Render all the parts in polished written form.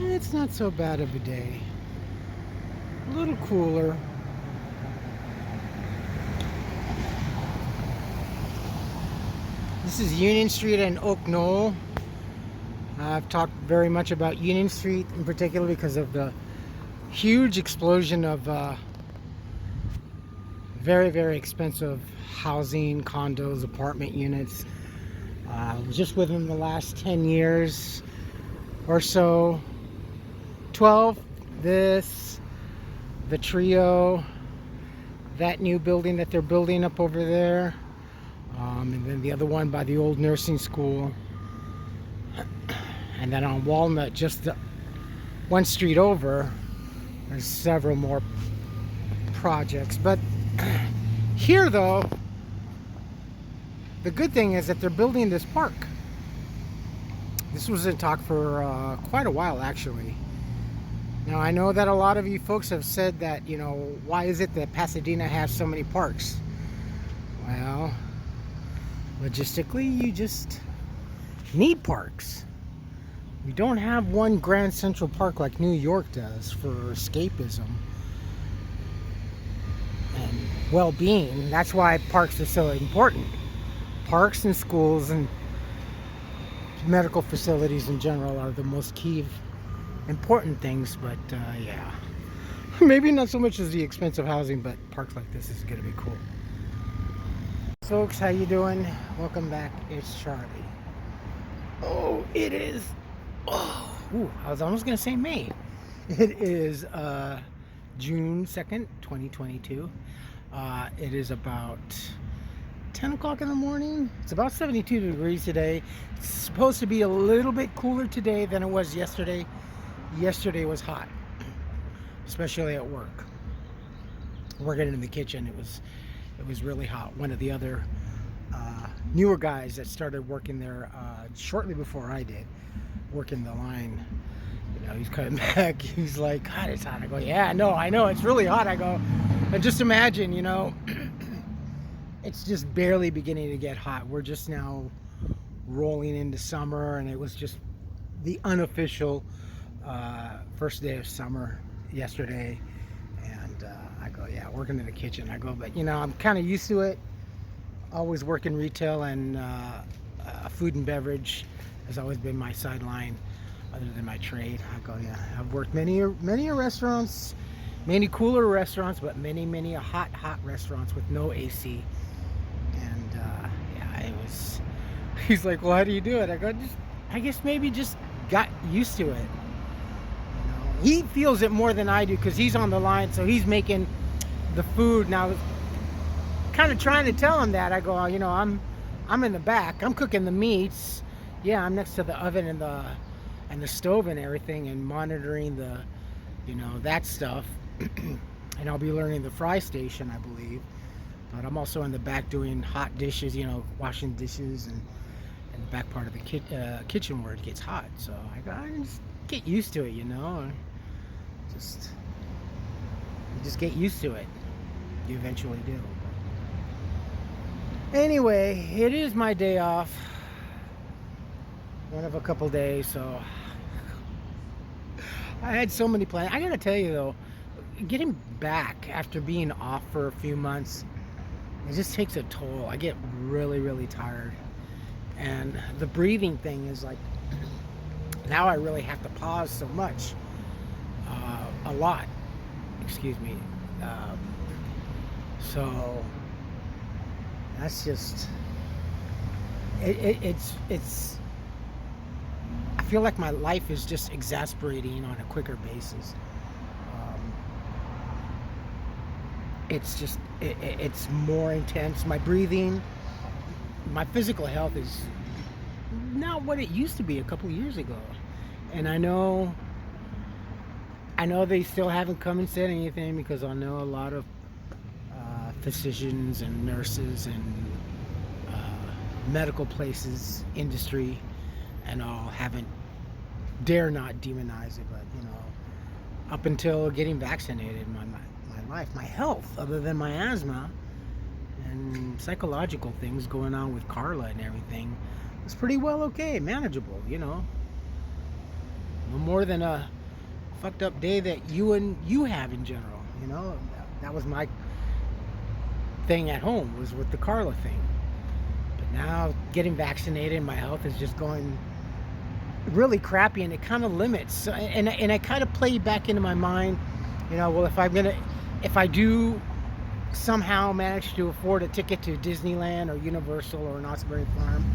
It's not so bad of a day. A little cooler. This is Union Street and Oak Knoll. I've talked very much about Union Street in particular because of the huge explosion of very, very expensive housing, condos, apartment units. Just within the last 10 years or so, 12, the trio, that new building that they're building up over there, and then the other one by the old nursing school, and then on Walnut, just one street over, there's several more projects. But here, though, the good thing is that they're building this park. This was in talk for quite a while, actually. Now, I know that a lot of you folks have said that, why is it that Pasadena has so many parks? Well, logistically, you just need parks. We don't have one Grand Central Park like New York does for escapism and well-being. That's why parks are so important. Parks and schools and medical facilities in general are the most key important things, but yeah, maybe not so much as the expensive housing, but parks like this is gonna be cool. Folks, how you doing? Welcome back. It's Charlie. Oh, it is. I was almost gonna say May. It is June 2nd, 2022. It is about 10 o'clock in the morning. It's about 72 degrees today. It's supposed to be a little bit cooler today than it was yesterday. Yesterday was hot, especially at work. Working in the kitchen, it was really hot. One of the other newer guys that started working there shortly before I did, working the line, he's coming back. He's like, God, it's hot. I go, yeah, no, I know, it's really hot. I go, and just imagine, it's just barely beginning to get hot. We're just now rolling into summer, and it was just the unofficial first day of summer yesterday. And I go, yeah, working in the kitchen. I go, but I'm kind of used to it. Always working retail, and food and beverage has always been my sideline other than my trade. I go, yeah, I've worked many restaurants, many cooler restaurants, but many hot restaurants with no AC. And yeah, it was, he's like, well, how do you do it? I go, I guess maybe just got used to it. He feels it more than I do because he's on the line, so he's making the food. Now, kind of trying to tell him that. I go, I'm in the back. I'm cooking the meats. Yeah, I'm next to the oven and the stove and everything, and monitoring the, that stuff. And I'll be learning the fry station, I believe. But I'm also in the back doing hot dishes, washing dishes, and in the back part of the kitchen where it gets hot. So I just get used to it, You just get used to it. You eventually do. Anyway, it is my day off. One of a couple days, so I had so many plans. I gotta tell you though, getting back after being off for a few months, it just takes a toll. I get really tired. And the breathing thing is like, now I really have to pause so much. A lot. Excuse me. So that's just it's I feel like my life is just exasperating on a quicker basis. It's just it's more intense. My breathing, my physical health is not what it used to be a couple years ago. And I know they still haven't come and said anything, because I know a lot of physicians and nurses and medical places, industry, and all haven't dare not demonize it. But up until getting vaccinated, my life, my health, other than my asthma and psychological things going on with Carla and everything, was pretty well okay, manageable. No more than a fucked up day that you have in general. You know, that was my thing at home, was with the Carla thing. But now getting vaccinated, my health is just going really crappy, and it kind of limits. And I kind of play back into my mind, you know, well, if I do somehow manage to afford a ticket to Disneyland or Universal or Knott's Berry Farm,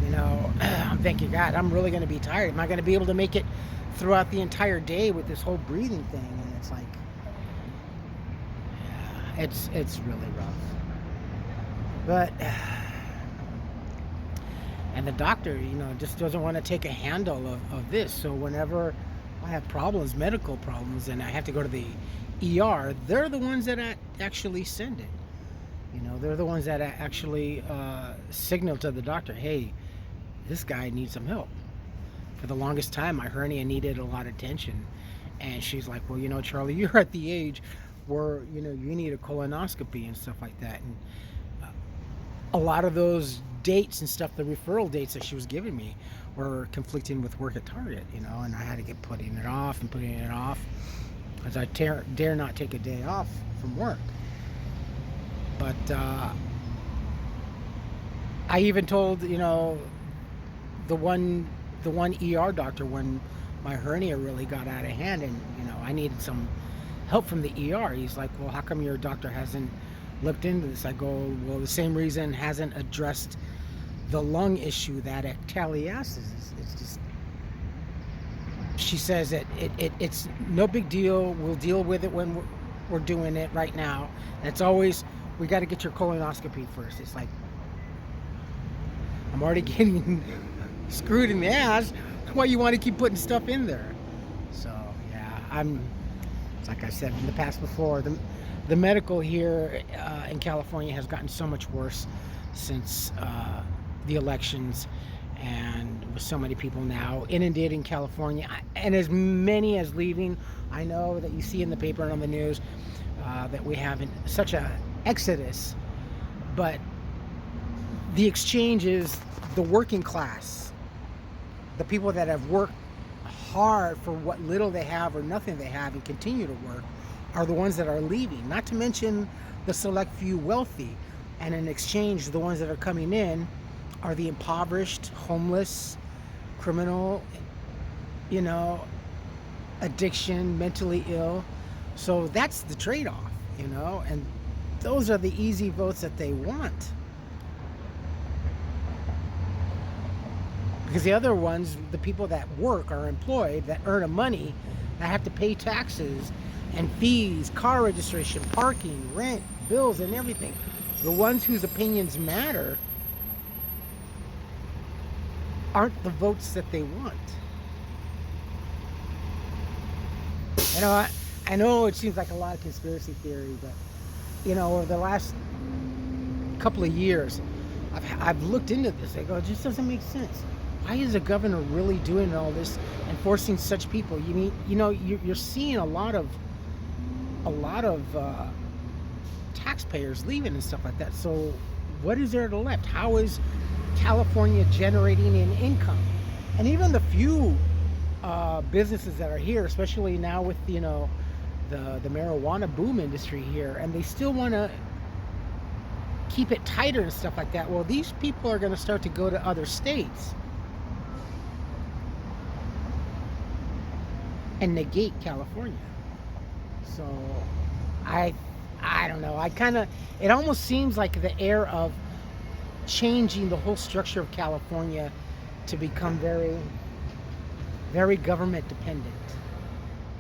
you know, I'm thinking, God, I'm really going to be tired. Am I going to be able to make it throughout the entire day with this whole breathing thing? And it's like, yeah, it's really rough. But and the doctor, you know, just doesn't want to take a handle of this. So whenever I have problems, medical problems, and I have to go to the ER, they're the ones that actually send it. You know, they're the ones that actually signal to the doctor, hey, this guy needs some help. For the longest time, my hernia needed a lot of attention. And she's like, well, you know, Charlie, you're at the age where, you know, you need a colonoscopy and stuff like that. And a lot of those dates and stuff, the referral dates that she was giving me, were conflicting with work at Target, you know, and I had to get putting it off because I dare not take a day off from work. But I even told, you know, the one ER doctor, when my hernia really got out of hand and, you know, I needed some help from the ER. He's like, well, how come your doctor hasn't looked into this? I go, well, the same reason hasn't addressed the lung issue that Taliasis is. It's just, she says that it's no big deal. We'll deal with it when we're doing it right now. And it's always, we got to get your colonoscopy first. It's like, I'm already getting screwed in the ass. Why you want to keep putting stuff in there? So yeah, like I said in the past before, the medical here in California has gotten so much worse since the elections, and with so many people now inundating California, and as many as leaving. I know that you see in the paper and on the news that we have such a exodus, but the exchange is the working class, the people that have worked hard for what little they have or nothing they have and continue to work, are the ones that are leaving, not to mention the select few wealthy. And in exchange, the ones that are coming in are the impoverished, homeless, criminal, you know, addiction, mentally ill. So that's the trade-off, you know, and those are the easy votes that they want. Because the other ones, the people that work, are employed, that earn a money, that have to pay taxes and fees, car registration, parking, rent, bills, and everything. The ones whose opinions matter aren't the votes that they want. You know, I know it seems like a lot of conspiracy theory, but, you know, over the last couple of years, I've looked into this. I go, it just doesn't make sense. Why is the governor really doing all this and forcing such people? You know, you're seeing a lot of taxpayers leaving and stuff like that. So what is there left? How is California generating an income? And even the few businesses that are here, especially now with, you know, the marijuana boom industry here, and they still want to keep it tighter and stuff like that. Well, these people are going to start to go to other states and negate California. So I don't know. It almost seems like the air of changing the whole structure of California to become very, very government dependent.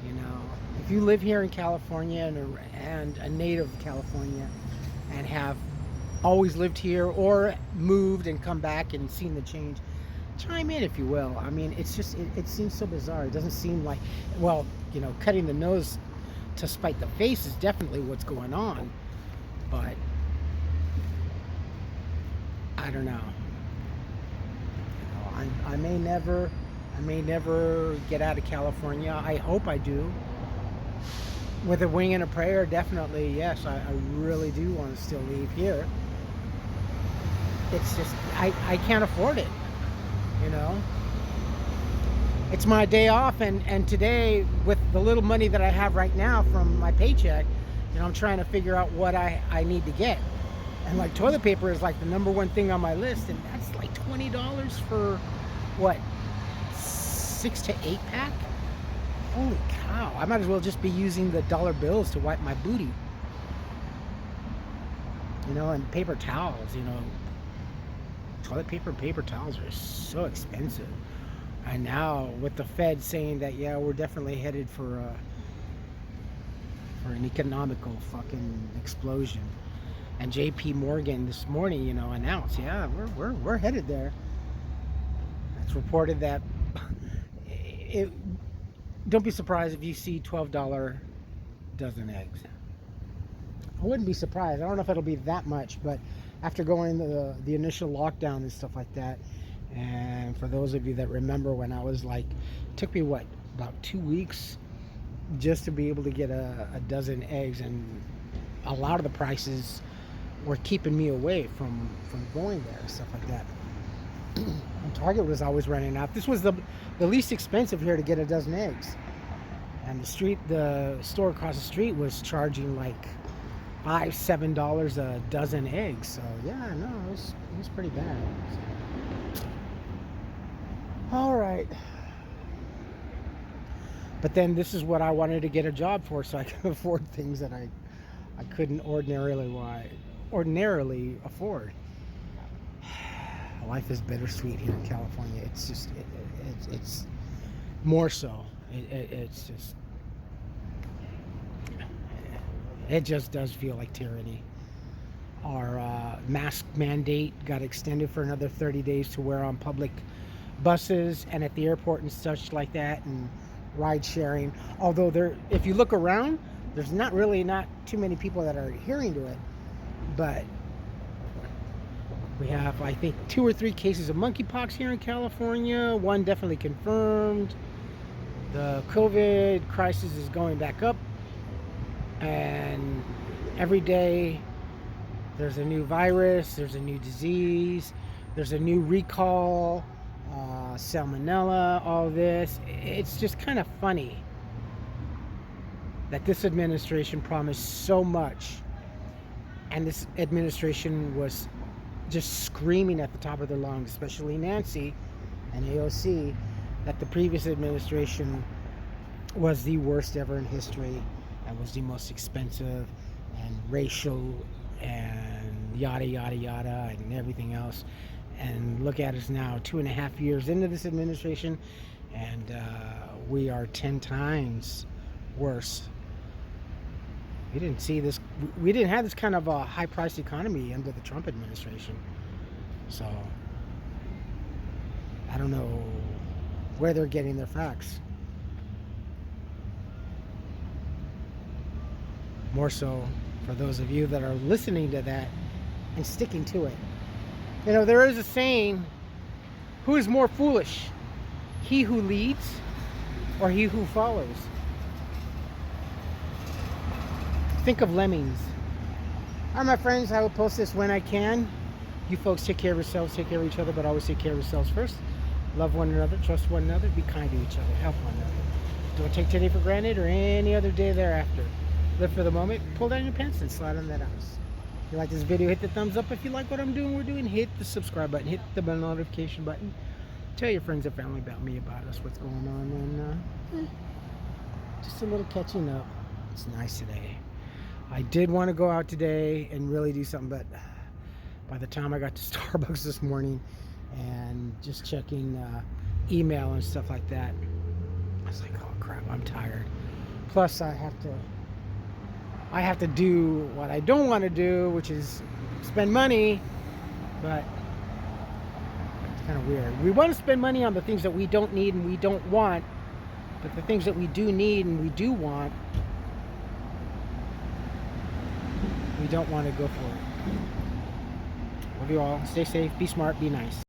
You know, if you live here in California and a native of California and have always lived here or moved and come back and seen the change, chime in if you will. I mean, it's just, it seems so bizarre. It doesn't seem like, well, you know, cutting the nose to spite the face is definitely what's going on, but I don't know. You know, I may never get out of California. I hope I do. With a wing and a prayer, definitely, yes. I really do want to still leave here. It's just, I can't afford it, you know. it's my day off, and today, with the little money that I have right now from my paycheck, I'm trying to figure out what I need to get. And like toilet paper is like the number one thing on my list, and that's like $20 for what, 6 to 8 pack? Holy cow! I might as well just be using the dollar bills to wipe my booty. And paper towels. Toilet paper and paper towels are so expensive. And now with the Fed saying that, yeah, we're definitely headed for an economical fucking explosion. And JP Morgan this morning, announced, yeah, we're headed there. It's reported that don't be surprised if you see $12 dozen eggs. I wouldn't be surprised. I don't know if it'll be that much, but after going to the initial lockdown and stuff like that, and for those of you that remember when I was like, it took me about 2 weeks just to be able to get a dozen eggs, and a lot of the prices were keeping me away from going there and stuff like that. And Target was always running out. This was the least expensive here to get a dozen eggs, and the store across the street was charging like $5-7 a dozen eggs. So yeah, no, it was pretty bad. So. All right. But then this is what I wanted to get a job for, so I can afford things that I couldn't ordinarily afford. Life is bittersweet here in California. It's just it's more so. It just does feel like tyranny. Our mask mandate got extended for another 30 days to wear on public buses and at the airport and such like that, and ride sharing. Although if you look around, there's not too many people that are adhering to it. But we have, I think, 2 or 3 cases of monkeypox here in California. One definitely confirmed. The COVID crisis is going back up, and every day there's a new virus, there's a new disease, there's a new recall, salmonella, all this. It's just kind of funny that this administration promised so much, and this administration was just screaming at the top of their lungs, especially Nancy and AOC, that the previous administration was the worst ever in history and was the most expensive and racial and yada yada yada and everything else. And look at us now, 2.5 years into this administration, and we are 10 times worse. We didn't have this kind of a high-priced economy under the Trump administration. So I don't know where they're getting their facts. More so for those of you that are listening to that and sticking to it. There is a saying, who is more foolish, he who leads or he who follows? Think of lemmings. All right, my friends, I will post this when I can. You folks take care of yourselves, take care of each other, but always take care of yourselves first. Love one another, trust one another, be kind to each other, help one another. Don't take today for granted or any other day thereafter. Live for the moment, pull down your pants and slide on that ice. If you like this video, hit the thumbs up. If you like what I'm doing, hit the subscribe button, hit the bell notification button. Tell your friends and family about me, about us, what's going on, and just a little catching up. It's nice today. I did want to go out today and really do something, but by the time I got to Starbucks this morning and just checking email and stuff like that, I was like, oh crap, I'm tired. Plus I have to do what I don't want to do, which is spend money, but it's kind of weird. We want to spend money on the things that we don't need and we don't want, but the things that we do need and we do want, we don't want to go for it. Love you all. Stay safe, be smart, be nice.